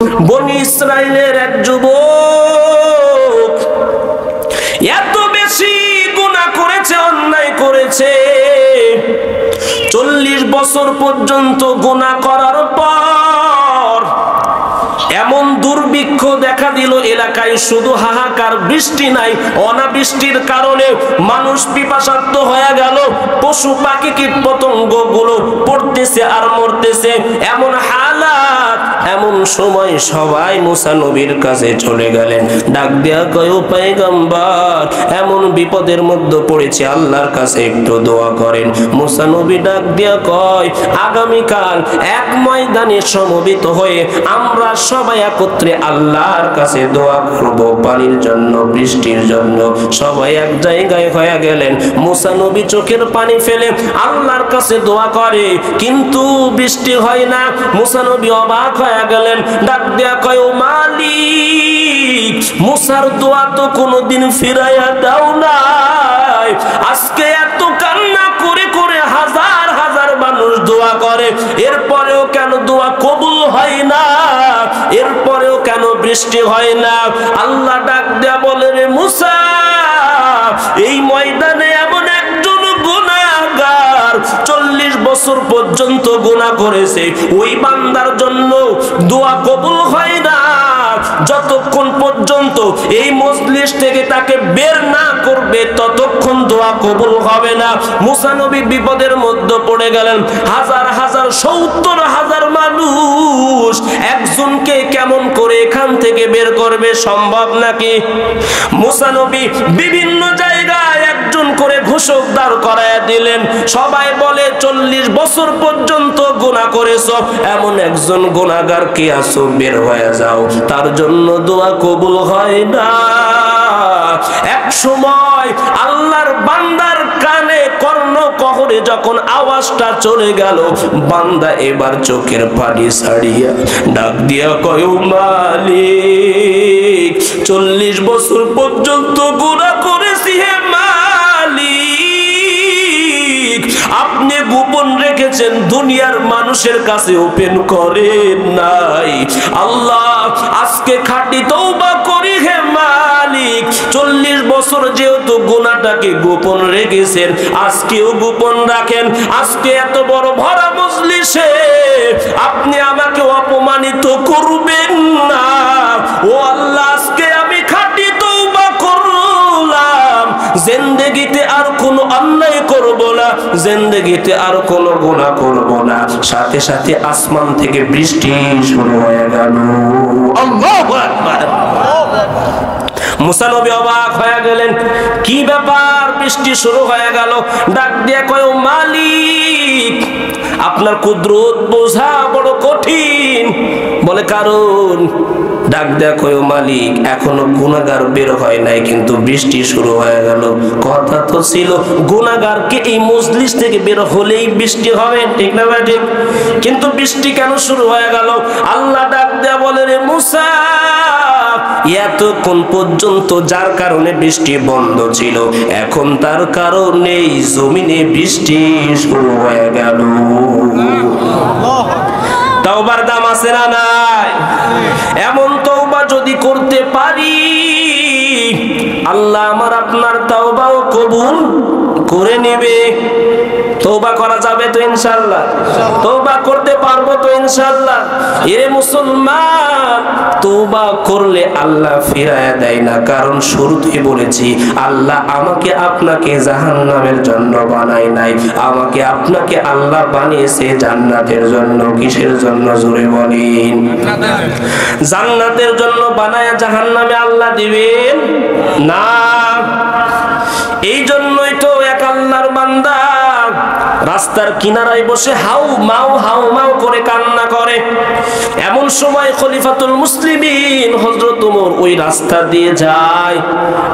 বনি ইসরাইলের এক যুবক এত বেশি গুনাহ করেছে, অন্যায় করেছে, 40 বছর পর্যন্ত গুনাহ করার পর এমন দুর্ভিক্ষ দেখা দিল এলাকায়, শুধু হাহাকার, বৃষ্টি নাই, অনাবৃষ্টির কারণে মানুষ পিপাসার্ত হয়ে গেল, পশু পাখি কীট পতঙ্গ গুলো পড়তেছে আর মরতেছে, এমন হালাত। এমন সময় সবাই মুসা নবীর কাছে চলে গেলেন, ডাক দেয়া কয়, ও পয়গম্বর, এমন বিপদের মধ্যে পড়েছে, আল্লাহর কাছে একটু দোয়া করেন। মুসা নবী ডাক দেয়া কয়, আগামীকাল এক ময়দানে সমবেত হয়ে আমরা সবাই একত্রে আল্লাহর কাছে দোয়া করব পানির জন্য, বৃষ্টির জন্য। সবাই এক জায়গায় হয়ে গেলেন। মুসা নবী চোখের পানি ফেলে আল্লাহর কাছে দোয়া করে, কিন্তু বৃষ্টি হয় না। মুসা নবী অবাক হয়ে গেলেন, ডাক দেয়া কয়, ও মালিক, মুসার দোয়া তো কোনোদিন ফিরাইয়া দাও নাই, আজকে এত কান্না করে করে হাজার হাজার মানুষ দোয়া করে, এরপরেও কেন দোয়া কবুল হয় না, এরপরেও কেন বৃষ্টি হয় না? আল্লাহ ডাক দেয়া বলে, রে মুসা, এই ময়দানে এমন একজন গুনাহগার 40 বছর পর্যন্ত গুনাহ করেছে, ওই বান্দার জন্য দোয়া কবুল হয় না যতক্ষণ পর্যন্ত এই মজলিস থেকে তাকে বের না করবে, ততক্ষণ দোয়া কবুল হবে না। মুসা নবী বিপদের মধ্যে পড়ে গেলেন। হাজার হাজার 70,000 মানুষ, একজনকে কেমন করে এখান থেকে বের করবে? সম্ভব নাকি? মুসা নবী বিভিন্ন জায়গায় একজন করে ঘোষক দাঁড় করায় দিলেন। সবাই বলে, 40 বছর পর্যন্ত গুনাহ করেছো, এমন একজন গুনাহগার কে আছো, বের হয়ে যাও, তার জন্য দোয়া কবুল হয় না। এক সময় আল্লাহর বান্দার কানে কর্ণকহরে যখন আওয়াজটা চলে গেল, বান্দা এবার চোখের পানি ছাড়িয়া ডাক দিয়া কয়, ও মালিক, 40 বছর পর্যন্ত গুনাহ করেছি, হে মালিক, আপনি গোপন রেখেছেন, দুনিয়ার মানুষের কাছে ওপেন করেন নাই। আল্লাহ, আজকে খাঁটি তওবা করি, হে মালিক, 40 বছর যেহেতু গুনাহটাকে গোপন রেখেছেন, আজকেও গোপন রাখেন। আজকে এত বড় ভরা মজলিসে আপনি আমাকে অপমানিত করবেন না। ও আল্লাহ, আজকে আমি খাঁটি তওবা করলাম, জিন্দেগিতে আর কোনো অন্যায় করব না, জিন্দেগিতে আর কোনো গুনাহ করব না। সাথে সাথে আসমান থেকে বৃষ্টি শুরু হয়ে গেল। আল্লাহু আকবার। মুসা নবী অবাক হয়ে গেলেন, কি ব্যাপার, বৃষ্টি শুরু হয়ে গেল? ডাক দিয়ে কয়, ও মালিক, আপনার কুদরত বোঝা বড় কঠিন। বলে, কারণ? ডাক দেয়া কয়, ও মালিক, এখনো গুনাহগার বের হয় নাই, কিন্তু বৃষ্টি শুরু হয়ে গেল। কথা তো ছিল গুনাহগারকে এই মজলিস থেকে বের হলেই বৃষ্টি হবে, ঠিক না ভাই? ঠিক। কিন্তু বৃষ্টি কেন শুরু হয়ে গেল? আল্লাহ ডাক দেয়া বলে, রে মুসা, এতক্ষণ পর্যন্ত যার কারণে বৃষ্টি বন্ধ ছিল, এখন তার কারণে জমিনে বৃষ্টি শুরু হয়ে গেল। তওবার দাম আছে না নাই? এমন তওবা যদি করতে পারি, আল্লাহ আমার আপনার তওবাও কবুল করে নেবে। তওবা করা যাবে তো ইনশাআল্লাহ? তওবা করতে পারবো তো ইনশাআল্লাহ? এ মুসলমান, তওবা করলে আল্লাহ ফিরায়া দেয় না, কারণ শুরুতেই বলেছি, আল্লাহ আমাকে আপনাকে জাহান্নামের জন্য বানায় নাই, আমাকে আপনাকে আল্লাহ বানিয়েছে জান্নাতের জন্য। কিসের জন্য? জোরে বলেন। জান্নাতের জন্য বানায়া জাহান্নামে আল্লাহ দিবেন না। এই জন্যই তো এক আল্লাহর বান্দা রাস্তার কিনারায় বসে হাউ মাউ করে কান্না করে। এমন সময় খলিফাতুল মুসলিমিন হযরত ওমর ওই রাস্তা দিয়ে যায়।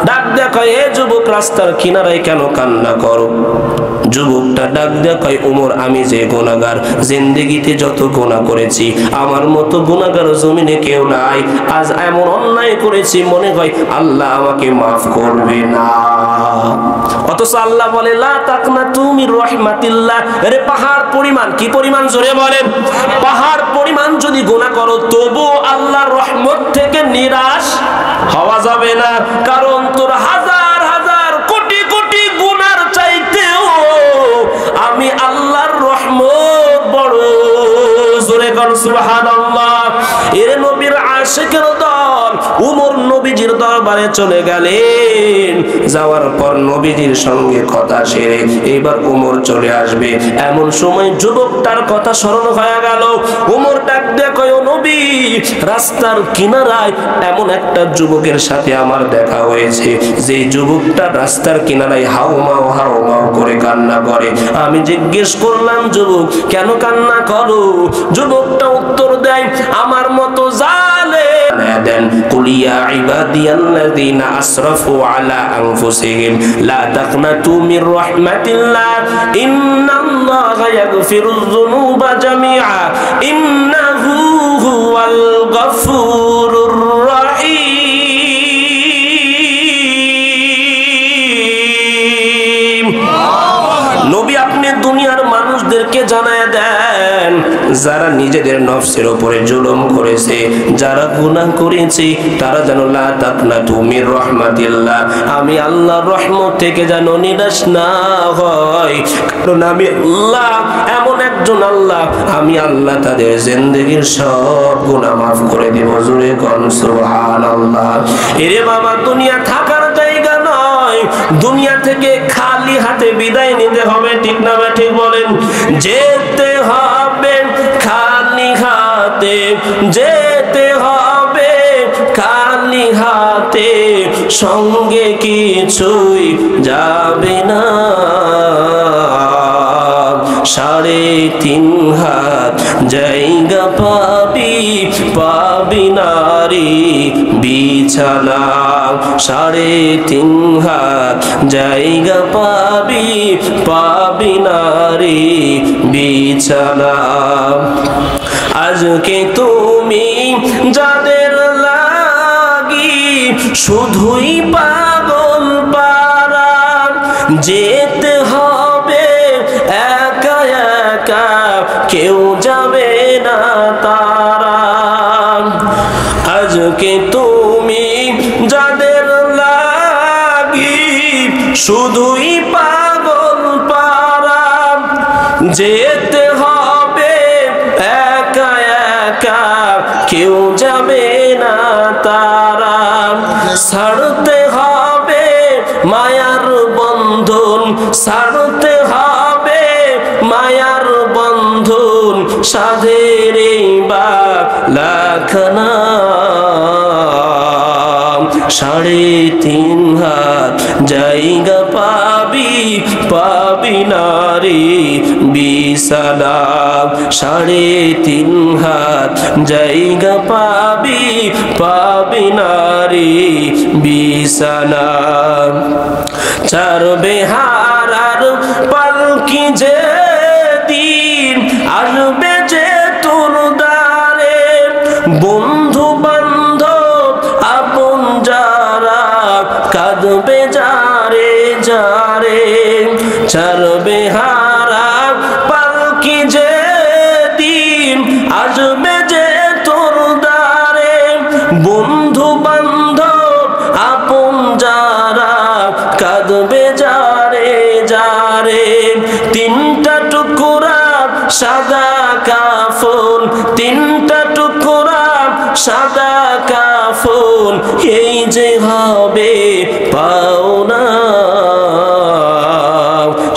ডাক দেয়া কয়, এ যুবক, রাস্তার কিনারায় কেন কান্না করো? যুবকটা ডাক দেয়া কয়, ওমর, আমি যে গুনাহগার, জিন্দেগিতে যত গুনাহ করেছি, আমার মতো গুনাহগার জমিনে কেউ নাই। আজ এমন অন্যায় করেছি, মনে হয় আল্লাহ আমাকে মাফ করবে না। অথচ আল্লাহ বলে লা তাকনাতু মির রাহমাতিল্লাহ। আরে পাহাড় পরিমাণ, কি পরিমাণ জোরে বলেন, পাহাড় পরিমাণ যদি গুনাহ করো তবু আল্লাহর রহমত থেকে নিরাশ হওয়া যাবে না। কারণ তোর হাজার হাজার কোটি কোটি গুনার চাইতেও আমি আল্লাহর রহমত বড়। জোরে কর সুবহানাল্লাহ। এর নবীর আশিকের দল উমর নবীজির দরবারে চলে গেলেন। যাওয়ার পর নবীজির সঙ্গে কথা সেরে এবার উমর চলে আসবে, এমন সময় যুবকটার কথা স্মরণ হয়ে গেল। উমর ডাক দিয়ে কয়, ও নবী, রাস্তার কিনারায় এমন একটা যুবকের সাথে আমার দেখা হয়েছে, যে যুবকটা রাস্তার কিনারায় হাউমাউ হাউমাউ করে কান্না করে। আমি জিজ্ঞেস করলাম, যুবক কেন কান্না করো? যুবকটা উত্তর দেয়, আমার মতো জালেম দেন কুলিয়া ইবাদিয়াল্লাযিনা আসরাফু আলা আনফুসিহিম লা তাকনাতু মির রাহমাতিল্লাহ ইন্নাল্লাহা ইয়াগফিরুয যুনুবা জামিআ ইন্নাহু হুয়াল গফুরুর রহিম। নবী আপনি দুনিয়ার মানুষদেরকে জানায় দেন, যারা নিজেদের নফসের উপরে জুলুম করেছে, যারা গুনাহ করেছে, তারা যেন লা তাকনাতু মির রাহমাতিল্লাহ, আমি আল্লাহর রহমত থেকে যেন নিরাশ না হয়। কারণ আমি আল্লাহ এমন একজন আল্লাহ, আমি আল্লাহ তাদের জিন্দেগীর সব গুনাহ মাফ করে দেব। জোরে কোন সুবহানাল্লাহ। এরে বাবা, দুনিয়া থাকার জায়গা নয়, দুনিয়া থেকে খালি হাতে বিদায় নিতে হবে, ঠিক না ঠিক বলেন? যেতে হবে খালি হাতে, যেতে হবে খালি হাতে, সঙ্গে কিছুই যাবে না। 3.5 হাত জায়গা পাবি, পাবি নারী বিছানা। 3.5 হাত জায়গা পাবি, পাবি নারী বিছানা। আজকে তুমি যাদের লাগি শুধুই পাগল পারা, যেতে হবে একা একা, কেউ যাবে না তারা। আজকে তুমি যাদের লাগি শুধুই পাগল পারা, যেতে হবে একা একা, কেউ যাবে না তারা। ছাড়তে হবে মায়ার বন্ধন, ছাড়তে হবে মায়ার বন্ধন, সাধের লাখানা। 3.5 হাত জায়গা পাবি, পাবি নারী বিছানা। 3.5 হাত জায়গা পাবি, পাবি নারী বিছানা। চারবে হারার পালকি যে দিন আসবে, যে তোর দ্বারে বন্ধু বান্ধব আপন যারা কাঁদবে যারে যারে। চারবে হারা পালকি যে দিন আসবে, যে তোর দ্বারে বন্ধু বান্ধব আপন যারা কাঁদবে যারে যারে। 3টা টুকরা সাদা কাফন, 3টা টুকরা সাদা কাফন, এই যে হবে পাওনা।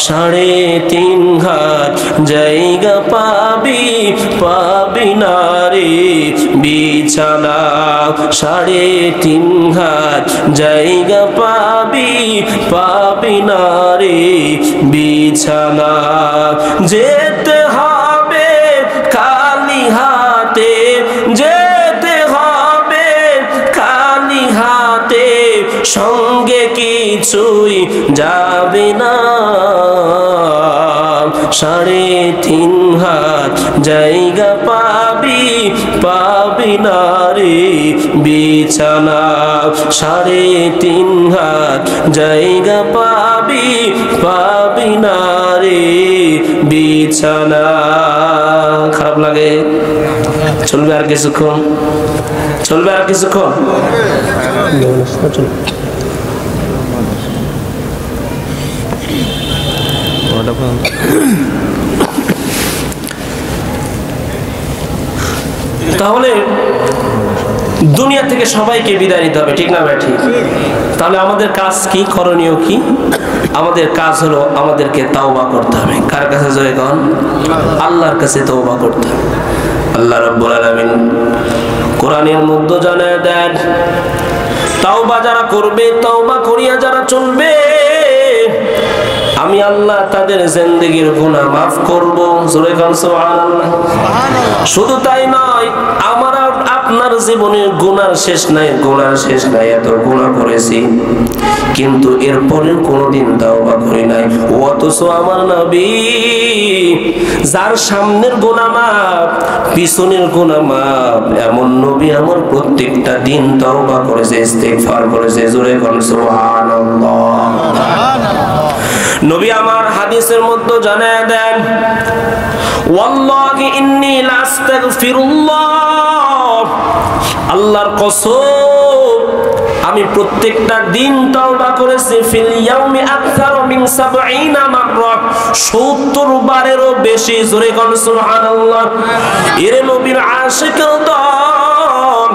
3.5 হাত জায়গা পাবি, পাবি নারী বিছানা। 3.5 হাত জায়গা পাবি, পাবি নারী বিছানা। যেতে হবে খালি হাতে, যেতে হবে খালি হাতে, সঙ্গে কিছুই যাবে না। 3.5 হাত জায়গা পাবি, পাবি নারী রে বিছানা, 3.5 হাত জায়গা পাবি পাবি না রে বিছানা। খারাপ লাগে? চলবে আর কিছুক্ষণ? চলবে আর কিছুক্ষণ? তাহলে দুনিয়া থেকে সবাইকে বিদায় নিতে হবে, ঠিক না ভাই? ঠিক। তাহলে আমাদের কাজ কি, করণীয় কি? আমাদের কাজ হলো আমাদেরকে তাওবা করতে হবে। কার কাছে? জয় কন, আল্লাহর কাছে তাওবা করতে হবে। আল্লাহ রাব্বুল আলামিন কোরআনের মধ্যে জানায় দেন, তাওবা যারা করবে, তাওবা করিয়া যারা চলবে, আমি আল্লাহ তাদের জিন্দেগীর গুনাহ মাফ করব। জোরে কান সুবহানাল্লাহ। শুধু তাই নয়, আমার আপনার জীবনের গুনার শেষ নাই, গুনার শেষ নাই। এত গুনাহ করেছি কিন্তু এরপরে কোনোদিন তাওবা করি নাই। অথচ আমার নবী, যার সামনের গুনাহ মাফ, পিছনের গুনাহ মাফ, এমন নবী আমার প্রত্যেকটা দিন তাওবা করেছে, ইস্তিগফার করেছে। জোরে কান সুবহানাল্লাহ। নবী আমার হাদিসের মধ্যে জানায় দেন, ওয়াল্লাহি ইন্নী লাস্তাগফিরুল্লাহ, আল্লাহর কসম আমি প্রত্যেকটা দিন তাওবা করেছি, ফিল ইয়াউমি আকসারু মিন 70 মাররা, 70 বারেরও বেশি। জোরে কোন সুবহানাল্লাহ। এর নবীর আশিকের দল,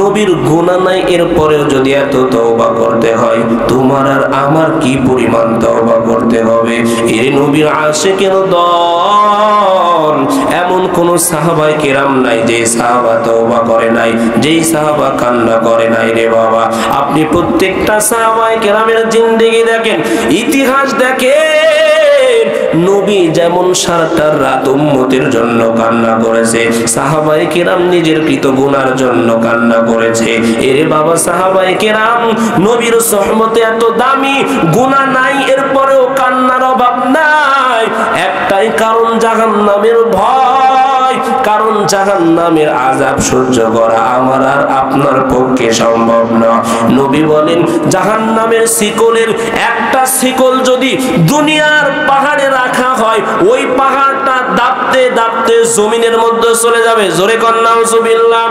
নবীর গুনাহ নাই, এরপরেও যদি এত তওবা করতে হয়, তোমার আর আমার কি পরিমাণ তওবা করতে হবে। এর নবীর আশিকের দল, এমন কোন সাহাবায়ে কেরাম নাই যে সাহাবা তওবা করে নাই, যেই সাহাবা কান্না করে নাই রে বাবা। আপনি প্রত্যেকটা সাহাবায়ে কেরামের জিন্দেগি দেখেন, ইতিহাস দেখেন, নবী যেমন সারাটা রাত উম্মতের জন্য কান্না করেছে, সাহাবায়ে কেরাম নিজের কৃত গুনার জন্য কান্না করেছে। এরে বাবা, সাহাবায়ে কেরাম নবীর সুহবতে এত দামি, গুনাহ নাই এরপরেও কান্নার অভাব নাই। একটাই কারণ, জাহান্নামের ভয়। কারণ জাহান্নামের আযাব সহ্য করা আমার আর আপনার পক্ষে সম্ভব না। নবী বলেন, জাহান্নামের শিকলের একটা শিকল যদি দুনিয়ার পাহাড়ে রাখা হয়, ওই পাহাড়টা দাবতে দাবতে জমিনের মধ্যে চলে যাবে। জোরে কর নাউজুবিল্লাহ।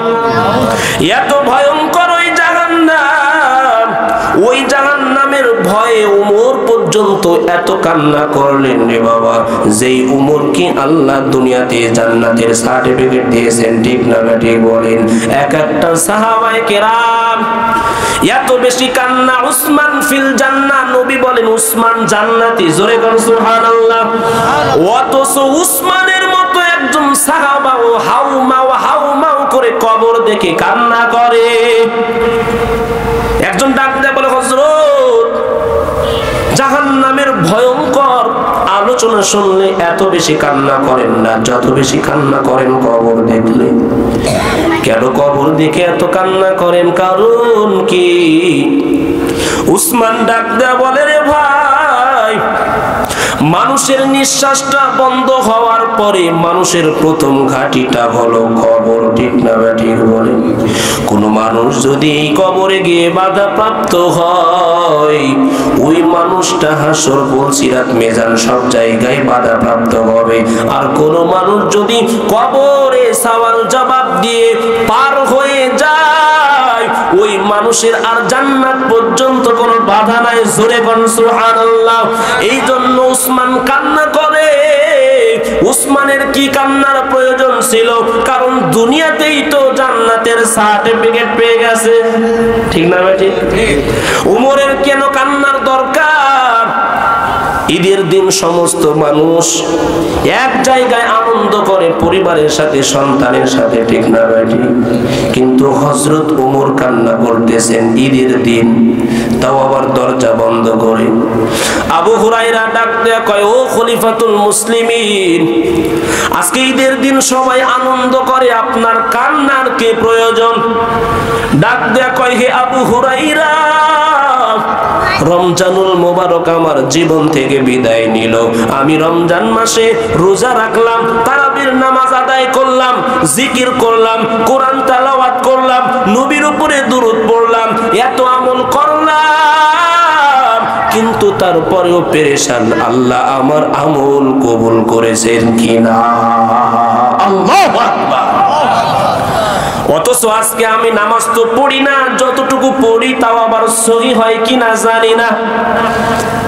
এত ভয়ঙ্কর ওই জাহান্নাম। ওই জাহান্নামের ভয়ে উমর পর্যন্ত এত কান্না করলেন রে বাবা, যেই উমর কি আল্লাহ দুনিয়াতে জান্নাতের সার্টিফিকেট দিয়েছেন, ঠিক না ঠিক বলেন? এক একটা সাহাবায়ে কেরাম এত বেশি কান্না। উসমান ফিল জান্নাহ, নবী বলেন উসমান জান্নাতি। জোরে কর সুবহানাল্লাহ। অথচ উসমানের মতো একজন সাহাবা ও হাউমাউ করে কবর দেখে কান্না করে। একজন ডাক দেয়, বলে, হযরত, জাহান্নামের ভয়ঙ্কর আলোচনা শুনলে এত বেশি কান্না করেন না, যত বেশি কান্না করেন কবর দেখলে। কেন কবর দেখে এত কান্না করেন? কারণ কি? উসমান ডাক দেয়া বলে, রে ভাই, মানুষের নিঃশ্বাসটা বন্ধ হওয়ার পরে মানুষের প্রথম ঘাটিটা হলো কবর, ঠিক না ঠিক বলেন? কোন মানুষ যদি এই কবরে গিয়ে বাধাপ্রাপ্ত হয়, ওই মানুষটা হাসর, পুলসিরাত, মিজান সব জায়গায় বাধাপ্রাপ্ত হবে। আর কোন মানুষ যদি কবরে সওয়াল জবাব দিয়ে পার হয়ে যায়, ওই মানুষের আর জান্নাত পর্যন্ত কোনো বাধা নাই। জোরে কোন সুবহানাল্লাহ। এই জন্য উসমান কান্না করে। উসমানের কি কান্নার প্রয়োজন ছিল? কারণ দুনিয়াতেই তো জান্নাতের সার্টিফিকেট পেয়ে গেছে, ঠিক না ঠিক? উমরের কেন কান্নার দরকার? ঈদের দিন সমস্ত মানুষ এক জায়গায় আনন্দ করে, পরিবারের সাথে, সন্তানের সাথে, ঠিক না ঠিক? কিন্তু হযরত ওমর কান্না করতেছেন ঈদের দিন, তাও আবার দরজা বন্ধ করে। আবু হুরায়রা ডাক দেয়া কয়, ও খলিফাতুল মুসলিমিন, আজকে ঈদের দিন সবাই আনন্দ করে, আপনার কান্নার কি প্রয়োজন? ডাক দেয়া কয়, হে আবু হুরায়রা, রমজানুল মোবারক আমার জীবন থেকে বিদায় নিল। আমি রমজান মাসে রোজা রাখলাম, তারাবির নামাজ আদায় করলাম, জিকির করলাম, কোরআন তেলাওয়াত করলাম, এত আমল করলাম কিন্তু তারপরেও পেরেশান, আল্লাহ আমার আমল কবুল করেছেন কিনা। আল্লাহু আকবার। অথচ আজকে আমি নামাজ তো পড়ি না, যতটুকু পড়ি তাও আবার সহি হয় কিনা জানি না।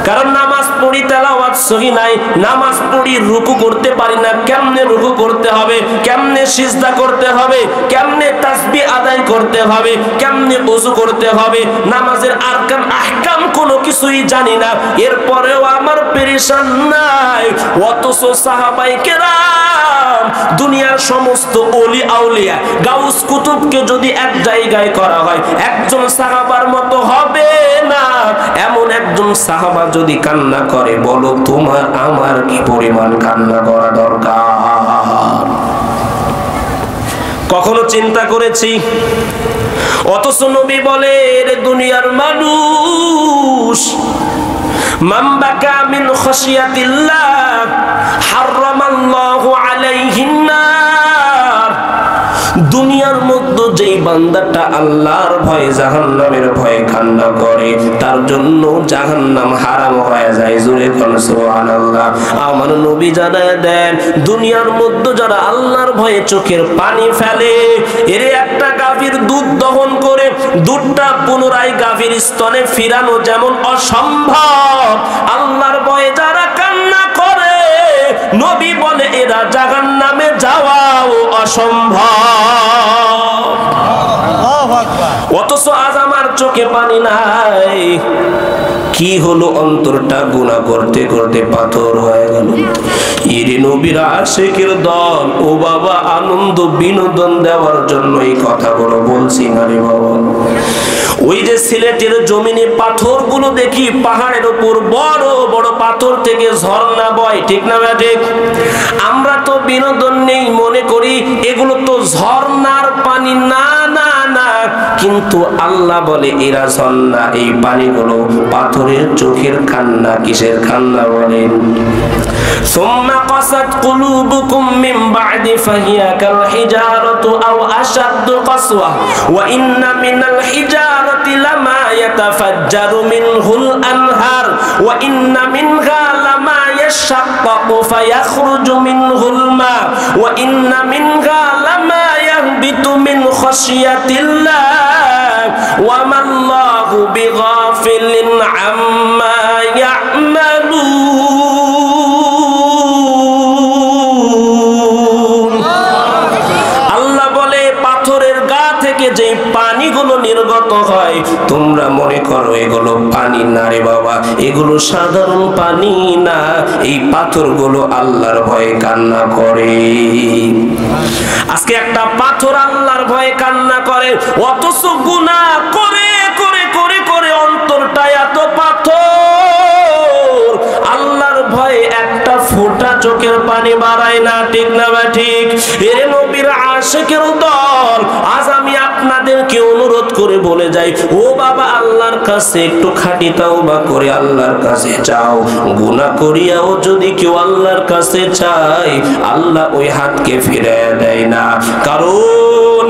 কারণ নামাজ পড়ি তেলাওয়াত সহি নাই, নামাজ পড়ি রুকু করতে পারি না, কেমনে রুকু করতে হবে, কেমনে সিজদা করতে হবে, কেমনে তাসবিহ আদায় করতে হবে, কেমনে ওযু করতে হবে, নামাজের আরকান আহকাম কোনো কিছুই জানি না, এরপরেও আমার পেরেশান নাই। অথচ সাহাবায়ে কেরাম দুনিয়ার সমস্ত ওলি আউলিয়া গাউস কুতুবকে যদি এক জায়গায় করা হয় একজন সাহাবার মতো হবে না। এমন একজন সাহাবা যদি কান্না করে, বলো তোমার আমার কি পরিমাণ কান্না করা দরকার? কখনো চিন্তা করেছি? অথচ নবী বলে, রে দুনিয়ার মানুষ, মান বাকা মিন খাশিয়াতিল্লাহ হারামাল্লাহু আলাইহিন নার। দুনিয়ার মধ্যে যেই বান্দাটা আল্লাহর ভয়ে জাহান্নামের ভয়ে কান্না করে তার জন্য জাহান্নাম হারাম হয়ে যায়। জোরে কোন সুবহানাল্লাহ। আমার নবী জানায় দেন, দুনিয়ার মধ্যে যারা আল্লাহর ভয়ে চোখের পানি ফেলে, এর একটা গাভীর দুধ দহন করে দুধটা পুনরায় গাভীর স্তনে ফিরানো যেমন অসম্ভব, আল্লাহর ভয়ে যারা কান্না করে নবী বলে এরা জাহান্নামে যাওয়াও অসম্ভব। অথচ আজ আমার চোখে পানি নাই। কি হলো? অন্তরটা গুনাহ করতে করতে পাথর হয়ে গেল। ইরে নবীর আশিকের দল, ও বাবা আনন্দ বিনোদন দেওয়ার জন্য এই কথাগুলো বলছি না রে বাবা। ওই যে সিলেটের জমিনে পাথরগুলো দেখি, পাহাড়ের উপর বড় বড় পাথর থেকে ঝর্ণা বয়, ঠিক না ঠিক? আমরা তো বিনোদন নেই, মনে করি এগুলো তো ঝর্ণার পানি। না না না, কিন্তু আল্লাহ বলে এরা ঝর্ণা, এই পানিগুলো পাথরের চোখের কান্না। কিসের কান্না বলেন? সুম্মা কাসাত কুলুবুকুম মিন বা'দি ফাহিয়া কাল হিজারাতু আও আশাদ্দু কাসওয়া ওয়া ইন্না মিনাল হিজারাতি লামা ইয়াতাফাজ্জারু মিনহুল আনহার ওয়া ইন্না মিনহা লামা ইয়াশাক্কাকু ফায়াখরুজু মিনহুল মা ওয়া ইন্না মিনহা লামা ইয়াহবিতু মিন খাশিয়াতিল্লাহ ওয়া মাল্লাহু বিগাফিলিন আম্মা ইয়া'মালুন। আল্লাহ বলে পাথরের গা থেকে যে পানিগুলো নির্গত হয় তোমরা মনে করো এগুলো পানি না রে বাবা, এগুলো সাধারণ পানি না। এই পাথরগুলো আল্লাহর ভয়ে কান্না করে। আজকে একটা পাথর আল্লাহর ভয়ে কান্না করে, অথচ গুনাহ করে করে করে করে অন্তরটা এত পাথর, আল্লাহর ভয়ে একটা ফোঁটা চোখের পানি বাড়ায় না, ঠিক না বা ঠিক? এর নবীর আশিকের দল, আজ আমি আপনাদেরকে অনুরোধ করে বলে যাই, ও বাবা আল্লাহর কাছে একটু খাঁটি তাওবা করে আল্লাহর কাছে চাও। গুনাহ করিয়াও যদি কেউ আল্লাহর কাছে চায়, আল্লাহ ওই হাতকে ফিরিয়ে দেয় না। কারণ